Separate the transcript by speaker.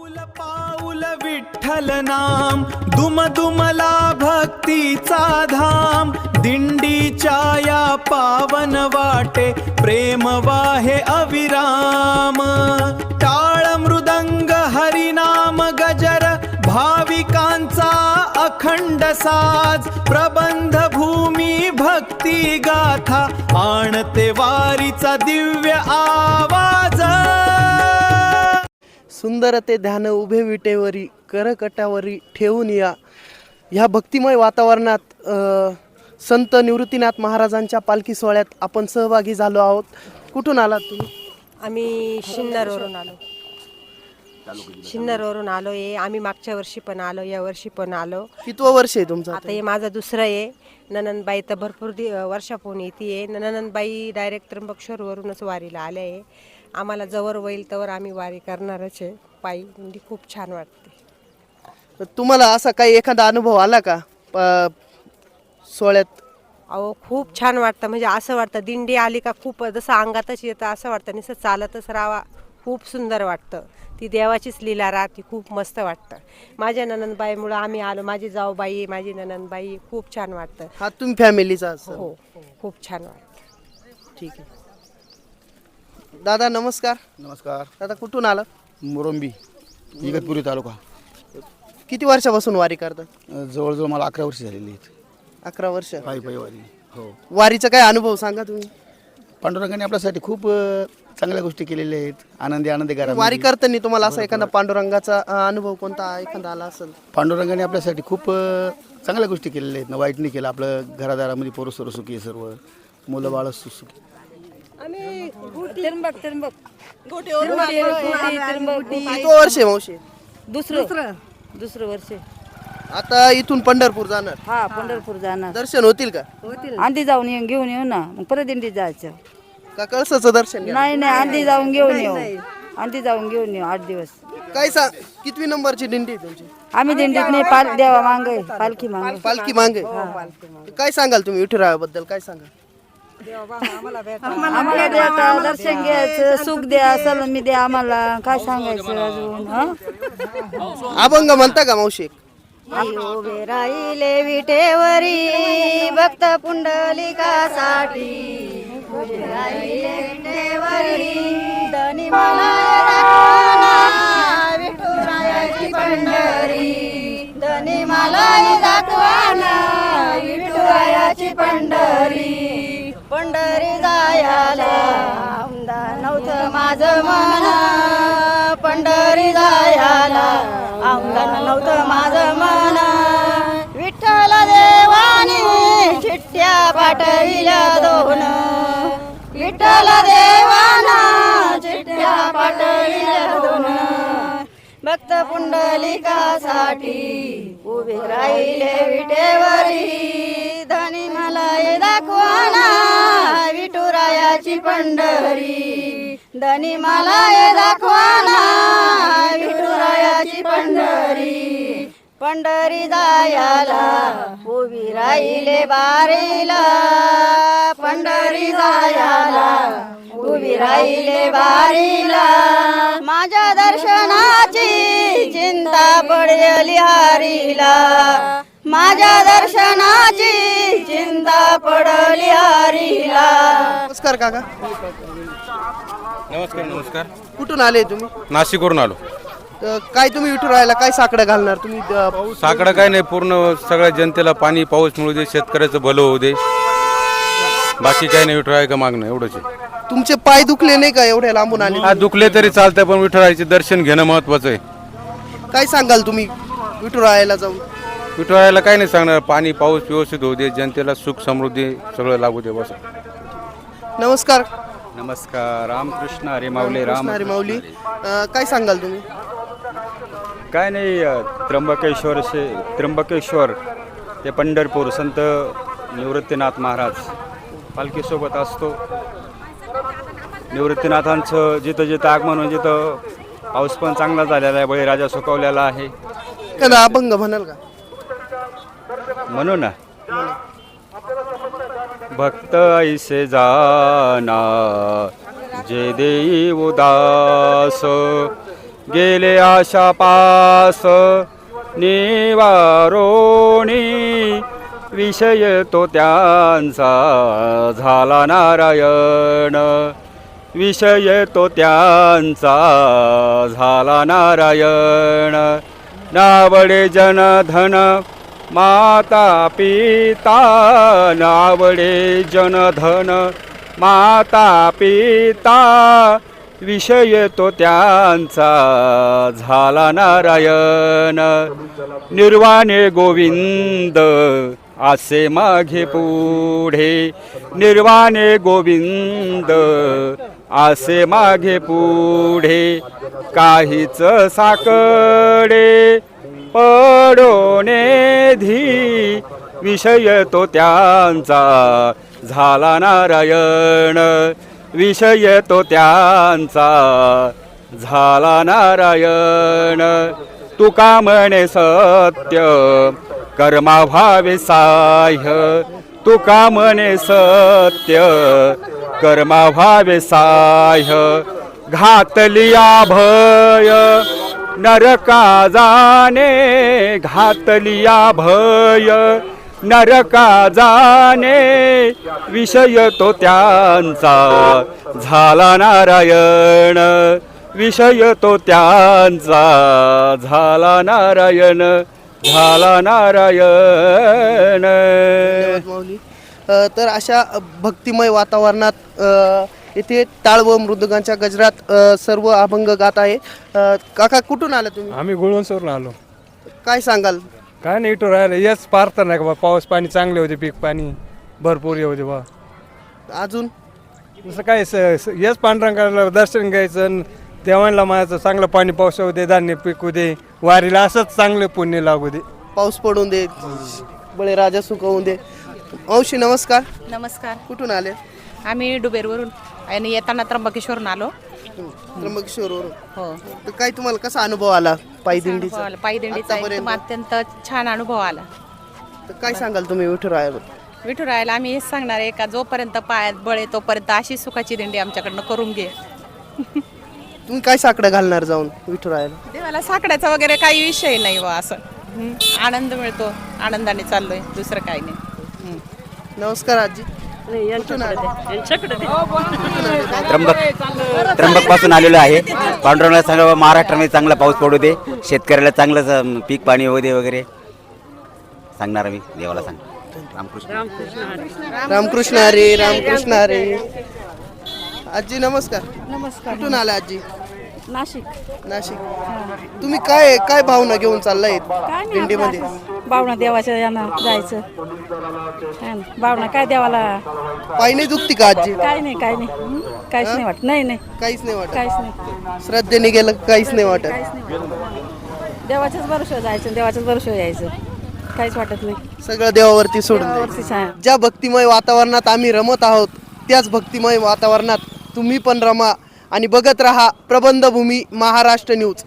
Speaker 1: पाऊल पाऊल विठ्ठल नाम, दुम दुमला भक्तीचा धाम. दिंडीच्या या पावन वाटे प्रेम वाहे अविराम. टाळ मृदंग हरिनाम गजर, भाविकांचा अखंड साज. प्रबंध भूमी भक्ती गाथा, आणते वारीचा दिव्य आवाज.
Speaker 2: सुंदर ते ध्यान उभे विटेवरी, करकटावरी ठेवून या. ह्या भक्तिमय वातावरणात संत निवृत्तीनाथ महाराजांच्या पालखी सोहळ्यात आपण सहभागी झालो आहोत. कुठून आलात तुम्ही?
Speaker 3: आम्ही शिन्नरवरून आलो. शिन्नरवरून आलो आहे आम्ही. मागच्या वर्षी पण आलो, या वर्षी पण आलो.
Speaker 2: कितवं वर्ष आहे तुमचं?
Speaker 3: आता हे माझं दुसरं आहे. ननंदबाई तर भरपूर वर्षापून येते. ननंदबाई डायरेक्ट त्र्यंबकेश्वरवरूनच वारीला आले आहे. आम्हाला जवळ होईल तवर आम्ही वारी करणारच आहे पायी. म्हणजे खूप छान वाटते.
Speaker 2: तुम्हाला असा काही एखादा अनुभव आला का सोहळ्यात?
Speaker 3: अहो खूप छान वाटतं. म्हणजे असं वाटतं दिंडी आली का खूप जसं अंगातच येतं असं वाटतं. नुसतं चालतच राहावा. खूप सुंदर वाटतं. ती देवाचीच लीला राहते. खूप मस्त वाटतं. माझ्या ननंदबाईमुळं आम्ही आलो. माझी जाऊबाई, माझी ननंदबाई. खूप छान वाटतं.
Speaker 2: हा तुम्ही फॅमिलीचा असं?
Speaker 3: हो, खूप छान वाटतं.
Speaker 2: ठीक आहे. दादा नमस्कार.
Speaker 4: नमस्कार.
Speaker 2: दादा कुठून आला?
Speaker 4: मोरंबी, इगतपुरी तालुका.
Speaker 2: किती वर्षापासून वारी करतात?
Speaker 4: जवळजवळ मला 11 वर्ष झालेली आहेत.
Speaker 2: 11 वर्ष.
Speaker 4: पायी वारी. हो.
Speaker 2: वारीचा काय अनुभव सांगा तुम्ही?
Speaker 4: पांडुरंगाने आपल्यासाठी खूप चांगल्या गोष्टी केलेल्या आहेत. आनंदी करा.
Speaker 2: वारी करताना तुम्हाला असा एखादा पांडुरंगाचा अनुभव कोणता एखादा आला असेल?
Speaker 4: पांडुरंगाने आपल्यासाठी खूप चांगल्या गोष्टी केलेल्या आहेत ना. वाईट नाही केलं. आपलं घरादारामध्ये पोरं सर्व सुखी, सर्व मुलं बाळ सुखी.
Speaker 2: किती वर्ष आहे मावशी?
Speaker 5: दुसरं वर्ष.
Speaker 2: आता इथून पंढरपूर जाणार?
Speaker 5: हा, पंढरपूर जाणार.
Speaker 2: दर्शन होतील का?
Speaker 5: आंधी जाऊन घेऊन येऊ ना, मग परत दिंडीत जायचं.
Speaker 2: का कळसाचं दर्शन घ्या?
Speaker 5: नाही आंधी जाऊन घेऊन येऊ. आंधी जाऊन घेऊन येऊ 8 दिवस.
Speaker 2: काय सांग, कितवी नंबरची दिंडी आहे तुमची?
Speaker 5: आम्ही दिंडीत नाही, देवा मागे पालखी मागे.
Speaker 2: पालखी मागे. काय सांगाल तुम्ही विठुरायाबद्दल? काय सांगाल?
Speaker 5: आम्हाला द्या दर्शन घ्यायचं, सुख द्या, सलामी द्या आम्हाला. काय सांगायचं अजून?
Speaker 2: अभंग म्हणता का मावशी?
Speaker 3: उभे राहिले विटेवरी, भक्त पुंडलिकासाठी. उभे राहिले विटेवरी, धनी मला दाखवाना, विठुरायाची पंढरी. धनी मला दाखवाना, विठुरायाची पंढरी. पंढरी जायाला आमदा नव्हतं माझं मन. पंढरी जायाला आमदा नव्हतं माझं मन. विठ्ठल देवाने चिठ्ठ्या पाठविल्या 2. विठ्ठल देवाना चिठ्ठ्या पाठविल्या 2. भक्त पुंडलिकासाठी उभे राहिले विटेवरी. धनी मला दाखवाना, विठुरायाची पंढरी. धनी मला दाखवाना, विठुरायाची पंढरी. पंढरी जायाला उभी राहिले बारीला. पंढरी जायाला उभी राहिले बारीला. माझ्या दर्शनाची चिंता पडली हरीला. माझ्या दर्शनाची चिंता पडली हरीला.
Speaker 2: नमस्कार काका.
Speaker 6: नमस्कार.
Speaker 2: कुठून आले तुम्ही?
Speaker 6: नाशिकवरून आलो.
Speaker 2: काय तुम्ही विठुरायाला काय साकडं घालणार तुम्ही?
Speaker 6: साकडं काय नाही, पूर्ण सगळ्या जनतेला पाणी पाऊस मिळू दे, शेतकऱ्याचं भलं होऊ दे. बाकी काही नाही, विठुराया का मागणं एवढंच आहे.
Speaker 2: तुमचे पाय दुखले नाही का एवढ्या लांबून आले?
Speaker 6: हा, दुखले तरी चालतंय, पण विठुरायाचे दर्शन घेणं महत्वाचं आहे.
Speaker 2: काय सांगाल तुम्ही विठुरायाला जाऊन?
Speaker 6: विठुरायाला काय नाही सांगणार, पाणी पाऊस व्यवस्थित होऊ दे, जनतेला सुख समृद्धी सगळं लागू दे बस.
Speaker 2: नमस्कार.
Speaker 7: नमस्कार. रामकृष्ण हरी माऊली.
Speaker 2: हरी माऊली. काय सांगाल तुम्ही?
Speaker 7: काय नाही, त्र्यंबकेश्वर ते पंढरपूर संत निवृत्तीनाथ महाराज पालखीसोबत असतो. निवृत्तीनाथांचं जिथं जिथं आगमन म्हणजे जिथं पाऊस पण चांगला झालेला आहे, बळीराजा सुकवलेला आहे.
Speaker 2: एखादा अभंग म्हणाल का?
Speaker 7: म्हणू ना. भक्त ऐसे जाना जे देई उदास, गेले आशा पास निवारोणी विषय तो त्यांचा झाला नारायण विषय तो त्यांचा झाला नारायण नावडे जनधन माता पिता नावडे जनधन माता पिता विषय तो त्यांचा झाला नारायण निर्वाणे गोविंद आसे मागे पुढे निर्वाणे गोविंद आसे मागे पुढे काहीच साकडे पडोने धी विषय तो त्यांचा झाला नारायण विषय तो त्यांचा झाला नारायण तुका म्हणे सत्य कर्माभावे साह्य तुका म्हणे सत्य कर्माभावे साह्य घातलिया भय नरका जाणे घातलिया भय नरका जाणे विषय तो त्यांचा झाला नारायण विषय तो त्यांचा झाला नारायण झाला नारायण.
Speaker 2: धन्यवाद माऊली. तर अशा भक्तिमय वातावरणात इथे टाळ व मृदुंगाच्या गजरात सर्व अभंग गात आहे. काका कुठून आला तुम्ही?
Speaker 8: आम्ही गुळवंसवरून आलो.
Speaker 2: काय सांगाल?
Speaker 8: काय नाही इथं राहिलं हेच प्रार्थना नाही का बा पाऊस पाणी चांगले होते पीक पाणी भरपूर होते बा
Speaker 2: अजून
Speaker 8: जसं काय हेच पांढरंगाला दर्शन घ्यायचं आणि देवांना मायाचं चांगलं पाणी पाऊस होऊ दे धान्य पिकू दे वारीला असंच चांगलं पुण्य लागू दे
Speaker 2: पाऊस पडून दे बळीराजा सुकवून दे. मावशी नमस्कार.
Speaker 9: नमस्कार.
Speaker 2: कुठून आले?
Speaker 9: आम्ही डुबेरवरून आणि येताना त्र्यंबकेश्वरून आलो.
Speaker 2: त्र्यंबकेश्वरवरून.
Speaker 9: हो.
Speaker 2: तर काय तुम्हाला कसा अनुभव आला पायदिंडीचा?
Speaker 9: पायदिंडीचा एकदम अत्यंत छान अनुभव आला.
Speaker 2: तर काय सांगाल तुम्ही विठुरायाबद्दल?
Speaker 9: विठुरायाला आम्ही हेच सांगणार आहे का जोपर्यंत पायात बळ आहे तोपर्यंत अशी सुखाची दिंडी आमच्याकडनं करून घे.
Speaker 2: तुम्ही काय साकडं घालणार जाऊन विठुरायाला?
Speaker 9: देवाला साकड्याचा वगैरे काही विषय नाही बा असं. आनंद मिळतो आनंदाने चाललोय दुसरं काही नाही.
Speaker 2: नमस्कार आजी.
Speaker 10: त्र्यंबक पासून आलेलो आहे. पांडुरंगाला सांगा महाराष्ट्रामध्ये चांगला पाऊस पडू दे शेतकऱ्याला चांगलं पीक पाणी होऊ दे वगैरे सांगणार मी देवाला सांग. रामकृष्ण
Speaker 2: रामकृष्ण हरी रामकृष्ण हरी. आजी नमस्कार.
Speaker 5: नमस्कार.
Speaker 2: कुठून आला आजी?
Speaker 5: नाशिक.
Speaker 2: नाशिक. तुम्ही काय काय भावना घेऊन चाललाय
Speaker 5: काय नाही
Speaker 2: दिंडीमध्ये?
Speaker 5: बावणा देवाच्या यांना जायचं. बावणा काय देवाला
Speaker 2: पायी नाही दुखती का आजी?
Speaker 5: काय नाही काय नाही काहीच नाही वाटत. नाही नाही
Speaker 2: काहीच नाही वाटत.
Speaker 5: काहीच नाही
Speaker 2: श्रद्धेने गेलं काहीच नाही वाटत.
Speaker 5: काहीच नाही वाटत. देवाच्याच भरोश्यावर जायचं देवाच्याच भरोश्यावर यायचं. काहीच वाटत नाही.
Speaker 2: सगळं देवावरती सोडून
Speaker 5: देवावरती
Speaker 2: द्यायचं. ज्या भक्तिमय वातावरणात आम्ही रमत आहोत त्याच भक्तिमय वातावरणात तुम्ही पण रमा आणि बघत रहा प्रबंधभूमी महाराष्ट्र न्यूज.